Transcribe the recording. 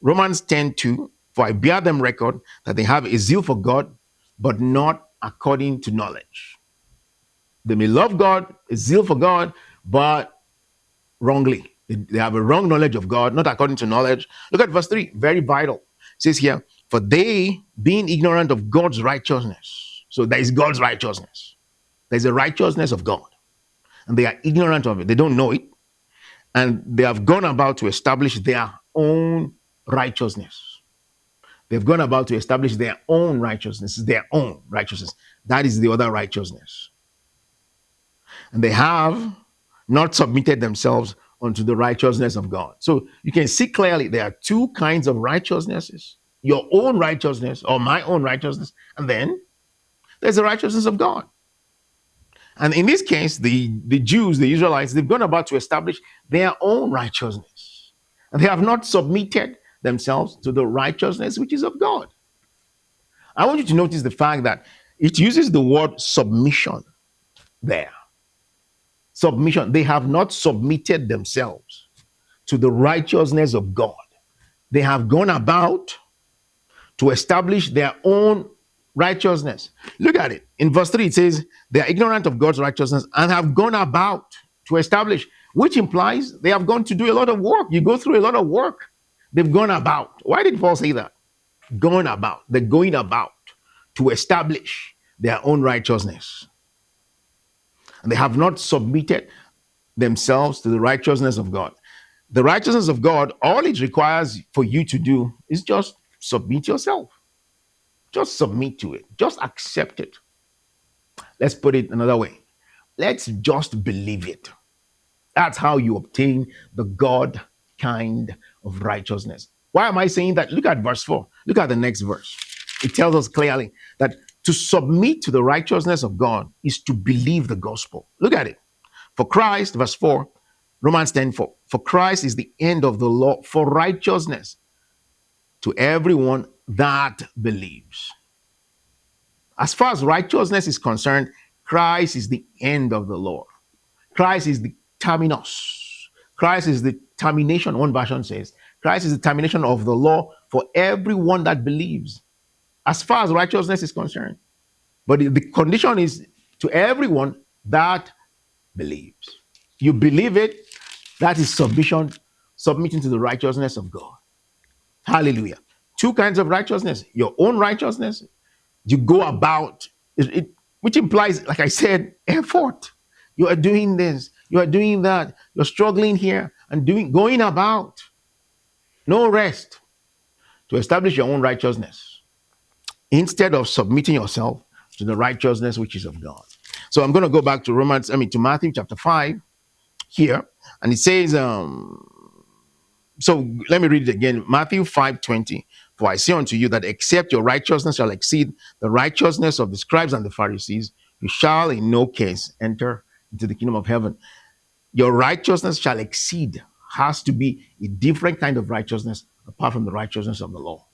Romans 10:2, for I bear them record that they have a zeal for God, but not according to knowledge. They may love God, a zeal for God, but wrongly. They have a wrong knowledge of God, not according to knowledge. Look at verse 3, very vital. It says here, for they, being ignorant of God's righteousness, so there is God's righteousness. There's a righteousness of God, and they are ignorant of it. They don't know it, and they have gone about to establish their own righteousness. They've gone about to establish their own righteousness, their own righteousness. That is the other righteousness. And they have not submitted themselves unto the righteousness of God. So you can see clearly there are two kinds of righteousnesses, your own righteousness or my own righteousness, and then there's the righteousness of God. And in this case, the Jews, the Israelites, they've gone about to establish their own righteousness. And they have not submitted themselves to the righteousness which is of God. I want you to notice the fact that it uses the word submission there. Submission. They have not submitted themselves to the righteousness of God. They have gone about to establish their own righteousness. Look at it. In verse 3, it says, they are ignorant of God's righteousness and have gone about to establish, which implies they have gone to do a lot of work. You go through a lot of work. They've gone about. Why did Paul say that? Gone about. They're going about to establish their own righteousness. And they have not submitted themselves to the righteousness of God. The righteousness of God, all it requires for you to do is just submit yourself. Just submit to it. Just accept it. Let's put it another way. Let's just believe it. That's how you obtain the God kind of righteousness. Why am I saying that? Look at verse 4. Look at the next verse. It tells us clearly that to submit to the righteousness of God is to believe the gospel. Look at it. For Christ, verse 4, Romans 10:4. For Christ is the end of the law for righteousness to everyone that believes. As far as righteousness is concerned, Christ is the end of the law. Christ is the terminus. Christ is the termination. One version says, Christ is the termination of the law for everyone that believes. As far as righteousness is concerned. But the condition is to everyone that believes. You believe it, that is submitting to the righteousness of God. Hallelujah. Two kinds of righteousness. Your own righteousness, you go about, which implies, like I said, effort. You are doing this, you are doing that, you're struggling here and going about. No rest to establish your own righteousness instead of submitting yourself to the righteousness which is of God. So I'm going to go back to to Matthew chapter 5 here. And it says, so let me read it again. Matthew 5:20. For I say unto you that except your righteousness shall exceed the righteousness of the scribes and the Pharisees, you shall in no case enter into the kingdom of heaven. Your righteousness shall exceed has to be a different kind of righteousness apart from the righteousness of the law.